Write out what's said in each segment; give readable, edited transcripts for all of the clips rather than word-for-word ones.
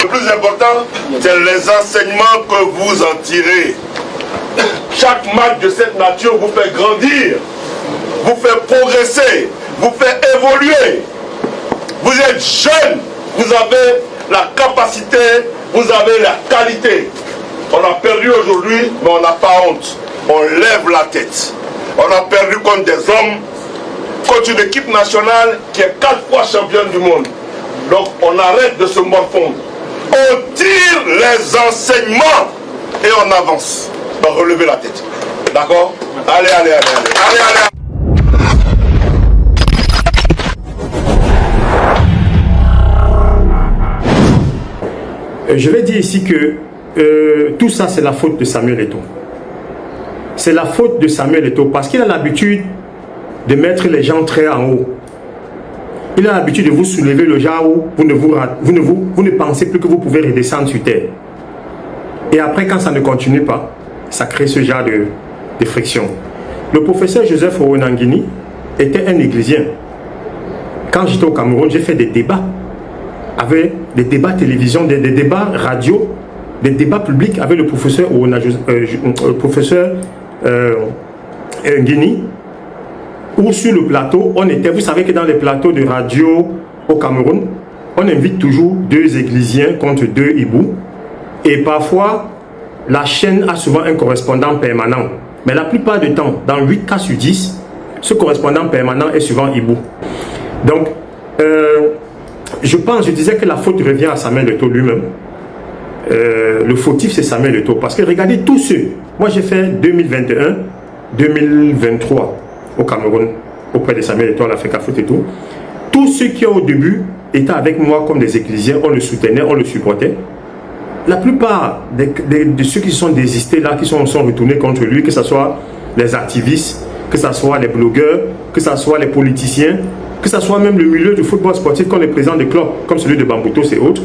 Le plus important, c'est les enseignements que vous en tirez. Chaque match de cette nature vous fait grandir, vous fait progresser, vous fait évoluer. Vous êtes jeune, vous avez la capacité, vous avez la qualité. On a perdu aujourd'hui, mais on n'a pas honte. On lève la tête. On a perdu contre des hommes, contre une équipe nationale qui est 4 fois championne du monde. Donc on arrête de se morfondre. On tire les enseignements et on avance. Donc relevez la tête. D'accord? Allez, allez, allez, allez, allez, allez. Je vais dire ici que tout ça c'est la faute de Samuel Eto'o. C'est la faute de Samuel Eto'o parce qu'il a l'habitude de mettre les gens très en haut. Il a l'habitude de vous soulever le genre où vous ne pensez plus que vous pouvez redescendre sur terre. Et après, quand ça ne continue pas, ça crée ce genre de friction. Le professeur Joseph Ouonanguini était un églysien. Quand j'étais au Cameroun, j'ai fait des débats. Avec des débats télévision, des débats radio, des débats publics avec le professeur Nguini, où sur le plateau, on était, vous savez que dans les plateaux de radio au Cameroun, on invite toujours 2 églisiens contre 2 hiboux, et parfois, la chaîne a souvent un correspondant permanent, mais la plupart du temps, dans 8 cas sur 10, ce correspondant permanent est souvent hibou. Donc, je disais que la faute revient à Samuel Eto'o lui-même. Le fautif, c'est Samuel Eto'o. Parce que regardez tous ceux. Moi, j'ai fait 2021, 2023 au Cameroun, auprès de Samuel Eto'o, à l'Africa-Foot et tout. Tous ceux qui, au début, étaient avec moi comme des ecclésiens, on le soutenait, on le supportait. La plupart de ceux qui sont désistés là, qui sont retournés contre lui, que ce soit les activistes, que ce soit les blogueurs, que ce soit les politiciens, que ce soit même le milieu du football sportif comme les présidents des clubs, comme celui de Bambuto et autres,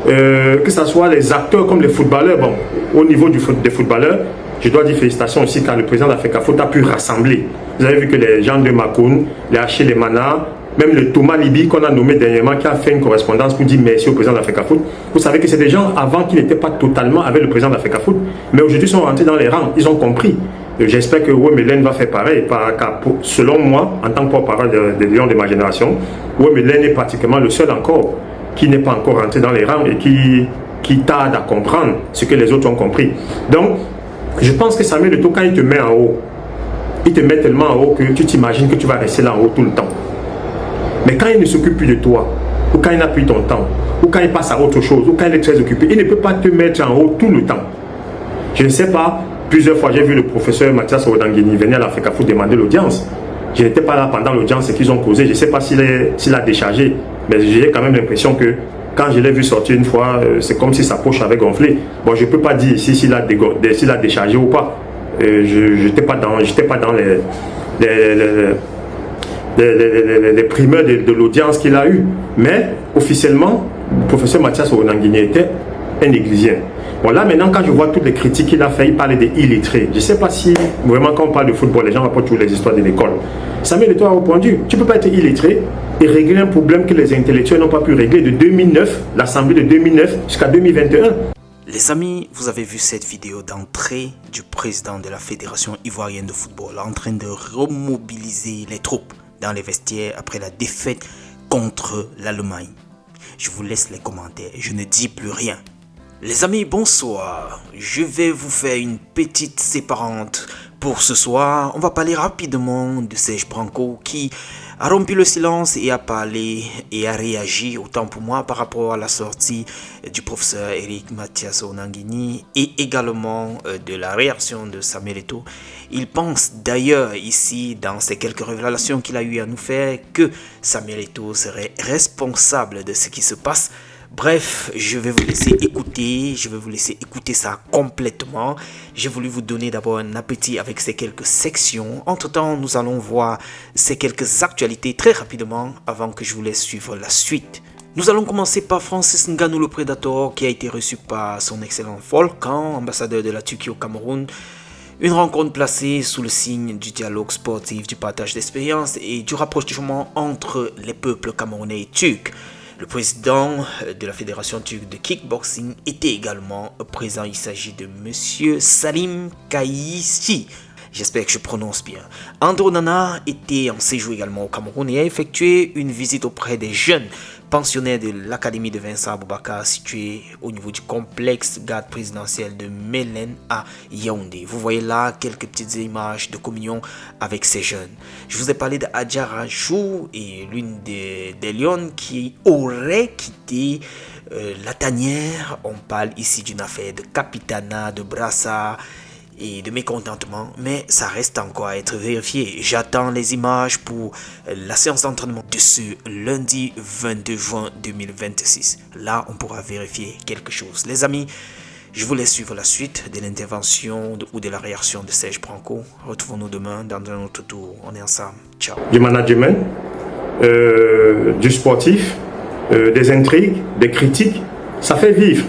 que ce soit les acteurs comme les footballeurs. Bon, au niveau des footballeurs, je dois dire félicitations aussi car le président d'Africa Foot a pu rassembler. Vous avez vu que les gens de Makoun, les Achille Mana, même le Thomas Libi qu'on a nommé dernièrement, qui a fait une correspondance pour dire merci au président d'Africa Foot. Vous savez que c'est des gens avant qui n'étaient pas totalement avec le président d'Africa Foot, mais aujourd'hui sont rentrés dans les rangs, ils ont compris. J'espère que Ouémelen va faire pareil, car selon moi, en tant que porte-parole des Lions de ma génération, Ouémelen est pratiquement le seul encore qui n'est pas encore rentré dans les rangs et qui tarde à comprendre ce que les autres ont compris. Donc, je pense que Samuel Eto'o, quand il te met en haut, il te met tellement en haut que tu t'imagines que tu vas rester là en haut tout le temps. Mais quand il ne s'occupe plus de toi, ou quand il n'a plus ton temps, ou quand il passe à autre chose, ou quand il est très occupé, il ne peut pas te mettre en haut tout le temps. Je ne sais pas. Plusieurs fois, j'ai vu le professeur Mathias Ouonanguini venir à l'Africa Foot demander l'audience. Je n'étais pas là pendant l'audience qu'ils ont causé. Je ne sais pas s'il a déchargé, mais j'ai quand même l'impression que quand je l'ai vu sortir une fois, c'est comme si sa poche avait gonflé. Bon, je ne peux pas dire ici s'il a déchargé ou pas. Je n'étais pas dans les primeurs de l'audience qu'il a eue. Mais officiellement, le professeur Mathias Ouonanguini était un églysien. Bon, là maintenant, quand je vois toutes les critiques qu'il a fait, il parlait des illettrés. Je ne sais pas si vraiment quand on parle de football, les gens rapportent toujours les histoires de l'école. Samuel Eto'o a répondu, tu ne peux pas être illettré et régler un problème que les intellectuels n'ont pas pu régler de 2009, l'Assemblée de 2009 jusqu'à 2021. Les amis, vous avez vu cette vidéo d'entrée du président de la Fédération ivoirienne de football en train de remobiliser les troupes dans les vestiaires après la défaite contre l'Allemagne. Je vous laisse les commentaires et je ne dis plus rien. Les amis, bonsoir. Je vais vous faire une petite séparante pour ce soir. On va parler rapidement de Serge Branco qui a rompu le silence et a parlé et a réagi, autant pour moi, par rapport à la sortie du professeur Eric Mathias Ouonanguini et également de la réaction de Samuel Eto'o. Il pense d'ailleurs ici, dans ces quelques révélations qu'il a eu à nous faire, que Samuel Eto'o serait responsable de ce qui se passe. Bref, je vais vous laisser écouter ça complètement. J'ai voulu vous donner d'abord un appétit avec ces quelques sections. Entre-temps, nous allons voir ces quelques actualités très rapidement avant que je vous laisse suivre la suite. Nous allons commencer par Francis Ngannou le Predator qui a été reçu par son excellent Volkan, ambassadeur de la Turquie au Cameroun. Une rencontre placée sous le signe du dialogue sportif, du partage d'expériences et du rapprochement entre les peuples camerounais et turcs. Le président de la Fédération turque de kickboxing était également présent. Il s'agit de Monsieur Salim Kayisi. J'espère que je prononce bien. Andro Nana était en séjour également au Cameroun et a effectué une visite auprès des jeunes pensionnaires de l'Académie de Vincent Aboubakar située au niveau du complexe garde présidentiel de Mélène à Yaoundé. Vous voyez là quelques petites images de communion avec ces jeunes. Je vous ai parlé de Adja Rajou et l'une des lionnes qui aurait quitté la tanière. On parle ici d'une affaire de capitana, de brassard et de mécontentement, mais ça reste encore à être vérifié. J'attends les images pour la séance d'entraînement de ce lundi 22 juin 2026. Là, on pourra vérifier quelque chose. Les amis, je vous laisse suivre la suite de l'intervention ou de la réaction de Serge Branco. Retrouvons-nous demain dans un autre tour. On est ensemble. Ciao. Du management, du sportif, des intrigues, des critiques, ça fait vivre.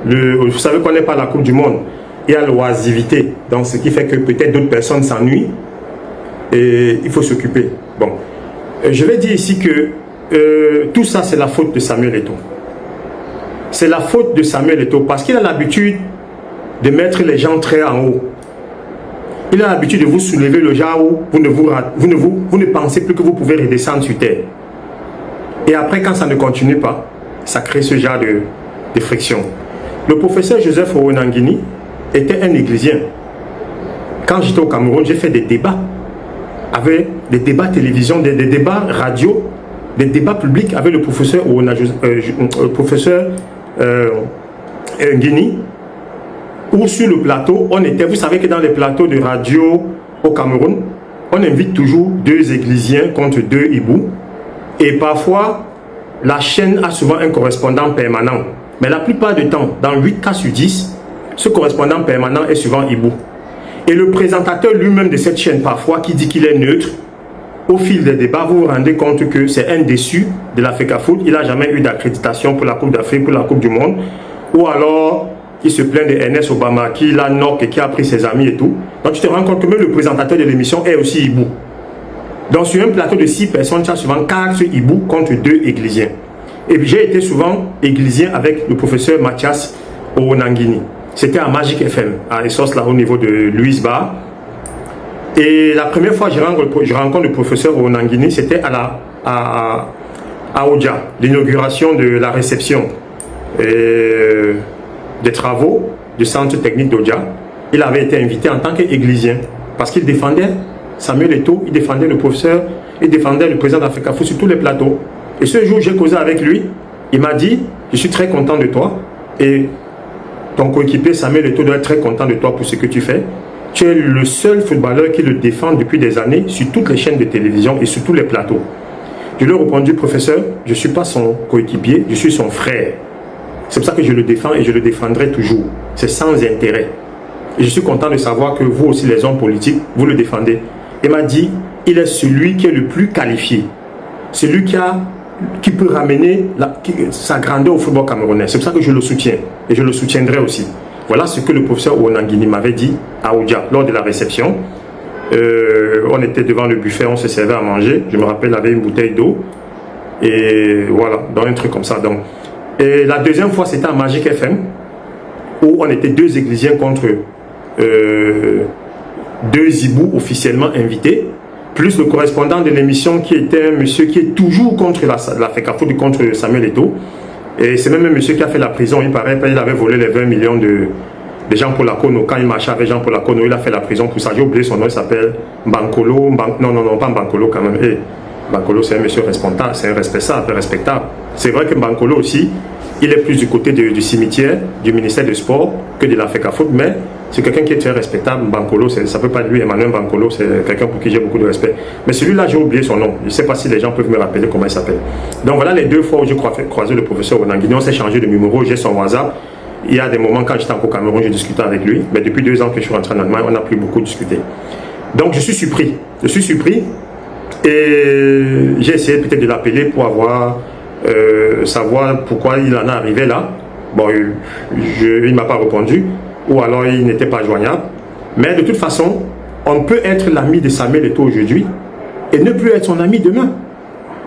Vous savez qu'on n'est pas à la Coupe du Monde. Il y a l'oisivité, donc ce qui fait que peut-être d'autres personnes s'ennuient et il faut s'occuper. Bon, je vais dire ici que tout ça c'est la faute de Samuel Eto'o. C'est la faute de Samuel Eto'o parce qu'il a l'habitude de mettre les gens très en haut. Il a l'habitude de vous soulever le genre où vous ne pensez plus que vous pouvez redescendre sur terre. Et après, quand ça ne continue pas, ça crée ce genre de friction. Le professeur Joseph Ouonangini était un églisien. Quand j'étais au Cameroun, j'ai fait des débats, avec des débats télévision, des débats radio, des débats publics avec le professeur Ngini, où sur le plateau, on était, vous savez que dans les plateaux de radio au Cameroun, on invite toujours 2 églisiens contre 2 hiboux, et parfois, la chaîne a souvent un correspondant permanent. Mais la plupart du temps, dans 8 cas sur 10, ce correspondant permanent est souvent hibou. Et le présentateur lui-même de cette chaîne, parfois, qui dit qu'il est neutre, au fil des débats, vous vous rendez compte que c'est un déçu de l'Africa Foot. Il n'a jamais eu d'accréditation pour la Coupe d'Afrique, pour la Coupe du Monde. Ou alors, il se plaint de Ernest Obama, qui l'a knock et qui a pris ses amis et tout. Donc, tu te rends compte que même le présentateur de l'émission est aussi hibou. Donc, sur un plateau de 6 personnes, tu as souvent 4 hiboux contre 2 églisiens. Et puis, j'ai été souvent églisien avec le professeur Mathias Ouonangini. C'était à Magic FM, à Essos, là au niveau de Louise Bar. Et la première fois que je rencontre le professeur Ouonangini, c'était à Oja, l'inauguration de la réception des travaux du centre technique d'Oja. Il avait été invité en tant qu'églisien parce qu'il défendait Samuel Eto'o, il défendait le professeur, il défendait le président d'Africa Foot sur tous les plateaux. Et ce jour, j'ai causé avec lui, il m'a dit, je suis très content de toi et ton coéquipier Samuel Eto'o doit être très content de toi pour ce que tu fais. Tu es le seul footballeur qui le défend depuis des années sur toutes les chaînes de télévision et sur tous les plateaux. Je lui ai répondu, professeur, je ne suis pas son coéquipier, je suis son frère. C'est pour ça que je le défends et je le défendrai toujours. C'est sans intérêt. Et je suis content de savoir que vous aussi, les hommes politiques, vous le défendez. Il m'a dit, il est celui qui est le plus qualifié. Celui qui peut ramener sa grandeur au football camerounais. C'est pour ça que je le soutiens. Et je le soutiendrai aussi. Voilà ce que le professeur Ouonangini m'avait dit à Oudja lors de la réception. On était devant le buffet, on se servait à manger. Je me rappelle, il avait une bouteille d'eau. Et voilà, dans un truc comme ça. Donc. Et la deuxième fois, c'était à Magic FM, où on était 2 églisiens contre 2 hiboux officiellement invités, plus le correspondant de l'émission qui était un monsieur qui est toujours contre l'Africa Foot, contre Samuel Eto'o. Et c'est même un monsieur qui a fait la prison, il paraît, il avait volé les 20 millions de Jean-Paul Akono. Quand il marchait avec Jean-Paul Akono, il a fait la prison pour ça. J'ai oublié son nom, il s'appelle Bankolo. Non, pas Bankolo quand même. Bankolo, c'est un monsieur responsable, c'est un respectable. C'est vrai que Bankolo aussi, il est plus du côté du cimetière, du ministère des Sports, que de l'Africa Foot, mais c'est quelqu'un qui est très respectable. Bankolo, ça ne peut pas être lui, Emmanuel Bankolo, c'est quelqu'un pour qui j'ai beaucoup de respect. Mais celui-là, j'ai oublié son nom. Je ne sais pas si les gens peuvent me rappeler comment il s'appelle. Donc voilà les 2 fois où j'ai croisé le professeur Ouonangini. On s'est changé de numéro, j'ai son WhatsApp. Il y a des moments quand j'étais encore au Cameroun, j'ai discuté avec lui. Mais depuis 2 ans que je suis rentré en Allemagne, on n'a plus beaucoup discuté. Donc je suis surpris. Et j'ai essayé peut-être de l'appeler pour savoir pourquoi il en est arrivé là. Bon, il ne m'a pas répondu, ou alors il n'était pas joignable. Mais de toute façon, on peut être l'ami de Samuel Eto'o aujourd'hui et ne plus être son ami demain.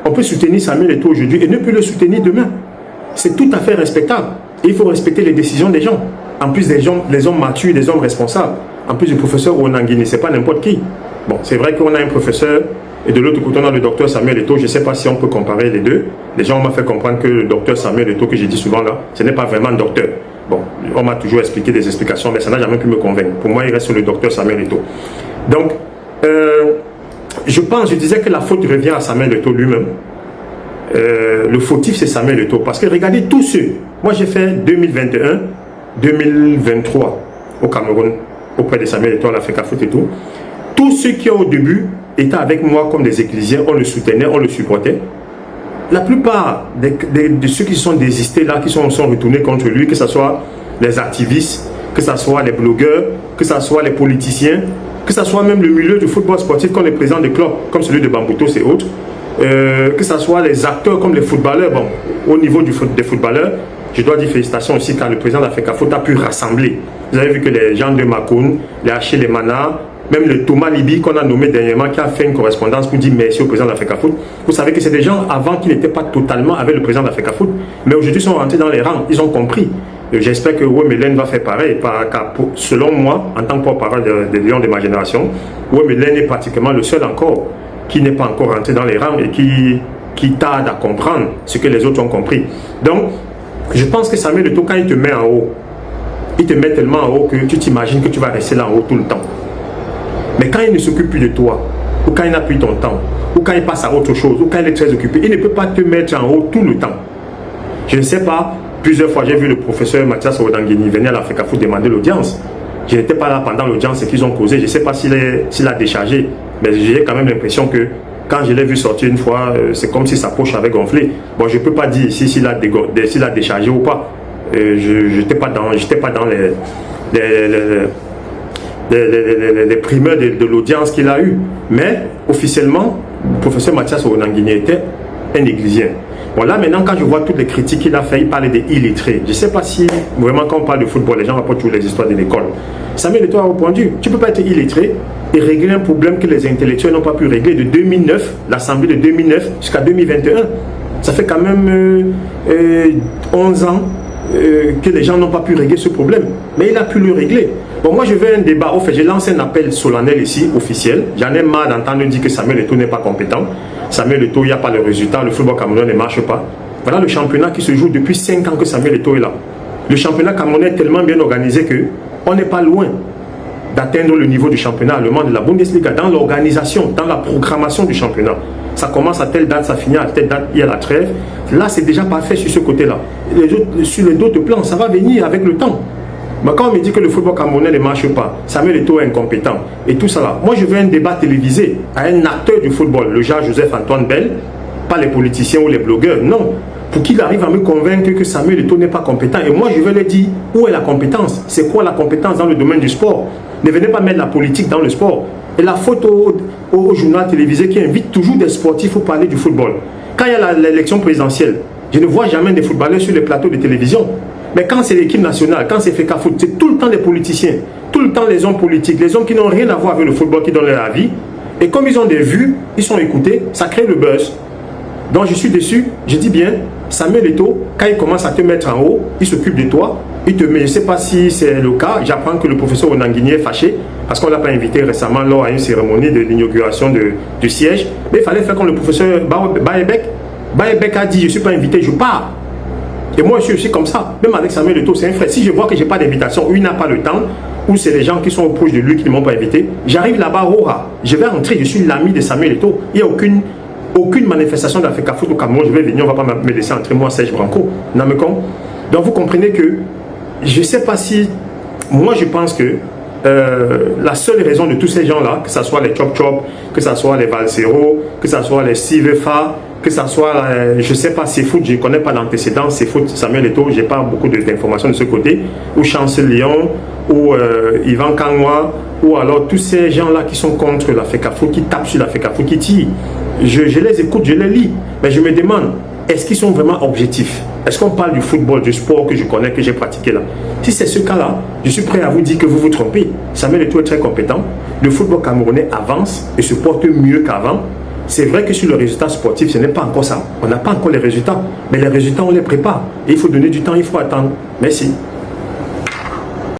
On peut soutenir Samuel Eto'o aujourd'hui et ne peut le soutenir demain. C'est tout à fait respectable. Et il faut respecter les décisions des gens. En plus des hommes matures, des hommes responsables. En plus du professeur Onanguini, ce n'est pas n'importe qui. Bon, c'est vrai qu'on a un professeur et de l'autre côté on a le docteur Samuel Eto'o. Je ne sais pas si on peut comparer les deux. Les gens m'ont fait comprendre que le docteur Samuel Eto'o que j'ai dit souvent là, ce n'est pas vraiment un docteur. Bon, on m'a toujours expliqué des explications, mais ça n'a jamais pu me convaincre. Pour moi, il reste sur le docteur Samuel Eto'o. Donc, je disais que la faute revient à Samuel Eto'o lui-même. Le fautif, c'est Samuel Eto'o. Parce que regardez tous ceux. Moi, j'ai fait 2021, 2023 au Cameroun, auprès de Samuel Eto'o, à l'Africa Foot et tout. Tous ceux qui, au début, étaient avec moi comme des ecclésiens, on le soutenait, on le supportait. La plupart de ceux qui sont désistés là, qui sont retournés contre lui, que ce soit les activistes, que ce soit les blogueurs, que ce soit les politiciens, que ce soit même le milieu du football sportif comme les présidents des clubs, comme celui de Bambuto et autres, que ce soit les acteurs comme les footballeurs. Bon, au niveau des footballeurs, je dois dire félicitations aussi car le président d'Africa Foot a pu rassembler. Vous avez vu que les gens de Makoun, les Achille Mana, même le Thomas Libi qu'on a nommé dernièrement, qui a fait une correspondance pour dire merci au président d'Africa Foot. Vous savez que c'est des gens avant qui n'étaient pas totalement avec le président d'Africa Foot, mais aujourd'hui sont rentrés dans les rangs, ils ont compris. J'espère que Wemelen va faire pareil, car selon moi, en tant que porte-parole des Lions de ma génération, Wemelen est pratiquement le seul encore qui n'est pas encore rentré dans les rangs et qui tarde à comprendre ce que les autres ont compris. Donc, je pense que Samuel Eto'o, quand il te met en haut, il te met tellement en haut que tu t'imagines que tu vas rester là en haut tout le temps. Mais quand il ne s'occupe plus de toi, ou quand il n'a plus ton temps, ou quand il passe à autre chose, ou quand il est très occupé, il ne peut pas te mettre en haut tout le temps. Je ne sais pas, plusieurs fois j'ai vu le professeur Mathias Odangini venir à l'Africa Foot demander l'audience. Je n'étais pas là pendant l'audience qu'ils ont causé, je ne sais pas s'il a déchargé, mais j'ai quand même l'impression que quand je l'ai vu sortir une fois, c'est comme si sa poche avait gonflé. Bon, je ne peux pas dire ici s'il a déchargé ou pas. Je n'étais pas dans les primeurs de l'audience qu'il a eu. Mais officiellement, le professeur Mathias Onanguini était un églysien. Bon, là maintenant, quand je vois toutes les critiques qu'il a fait, il parlait des illettrés. Je ne sais pas si vraiment quand on parle de football, les gens rapportent toujours les histoires de l'école. Samuel Eto'o a répondu, tu ne peux pas être illettré et régler un problème que les intellectuels n'ont pas pu régler de 2009, l'Assemblée de 2009 jusqu'à 2021. Ça fait quand même 11 ans que les gens n'ont pas pu régler ce problème. Mais il a pu le régler. Bon, moi je veux un débat. Au fait, j'ai lancé un appel solennel ici, officiel. J'en ai marre d'entendre dire que Samuel Eto'o n'est pas compétent. Samuel Eto'o, il n'y a pas de résultat. Le football camerounais ne marche pas. Voilà le championnat qui se joue depuis 5 ans que Samuel Eto'o est là. Le championnat camerounais est tellement bien organisé qu'on n'est pas loin d'atteindre le niveau du championnat allemand de la Bundesliga dans l'organisation, dans la programmation du championnat. Ça commence à telle date, ça finit à telle date, il y a la trêve. Là, c'est déjà parfait sur ce côté-là. Sur les autres plans, ça va venir avec le temps. Mais quand on me dit que le football camerounais ne marche pas, Samuel Eto'o est incompétent et tout ça là, moi je veux un débat télévisé à un acteur du football, le genre Joseph-Antoine Bell, pas les politiciens ou les blogueurs, non. Pour qu'il arrive à me convaincre que Samuel Eto'o n'est pas compétent. Et moi je veux lui dire où est la compétence. C'est quoi la compétence dans le domaine du sport? Ne venez pas mettre la politique dans le sport. Et la faute au journal télévisé qui invite toujours des sportifs pour parler du football. Quand il y a l'élection présidentielle, je ne vois jamais des footballeurs sur les plateaux de télévision. Mais quand c'est l'équipe nationale, quand c'est FECA Foot, c'est tout le temps des politiciens, tout le temps les hommes politiques, les hommes qui n'ont rien à voir avec le football, qui donnent leur avis. Et comme ils ont des vues, ils sont écoutés, ça crée le buzz. Donc je suis déçu, je dis bien, Samuel Eto'o, quand il commence à te mettre en haut, il s'occupe de toi, il te met, je ne sais pas si c'est le cas, j'apprends que le professeur Onanguini est fâché, parce qu'on ne l'a pas invité récemment lors à une cérémonie de l'inauguration du siège, mais il fallait faire comme le professeur Baebek. Baebek a dit, je ne suis pas invité, je pars. Et moi je suis aussi comme ça, même avec Samuel Eto'o, c'est un frère. Si je vois que je n'ai pas d'invitation, ou il n'a pas le temps, ou c'est les gens qui sont proches de lui qui ne m'ont pas invité, j'arrive là-bas, je vais rentrer, je suis l'ami de Samuel Eto'o. Il n'y a aucune manifestation d'Africa Foot au Cameroun, je vais venir, on ne va pas me laisser entrer, moi, Serge Branco. Donc vous comprenez que, je ne sais pas si, moi je pense que la seule raison de tous ces gens-là, que ce soit les Chop Chop, que ce soit les Valsero, que ce soit les Sivefa, que ce soit, je ne sais pas, Seafoot, je ne connais pas l'antécédent, Seafoot, Samuel Eto'o, je n'ai pas beaucoup d'informations de ce côté, ou Chancel Lyon, ou Yvan Kangwa, ou alors tous ces gens-là qui sont contre l'Africa Foot, qui tapent sur l'Africa Foot, qui tirent. Je les écoute, je les lis, mais je me demande, est-ce qu'ils sont vraiment objectifs? Est-ce qu'on parle du football, du sport que je connais, que j'ai pratiqué là? Si c'est ce cas-là, je suis prêt à vous dire que vous vous trompez. Samuel Eto'o est très compétent. Le football camerounais avance et se porte mieux qu'avant. C'est vrai que sur le résultat sportif, ce n'est pas encore ça. On n'a pas encore les résultats. Mais les résultats, on les prépare. Et il faut donner du temps, il faut attendre. Merci.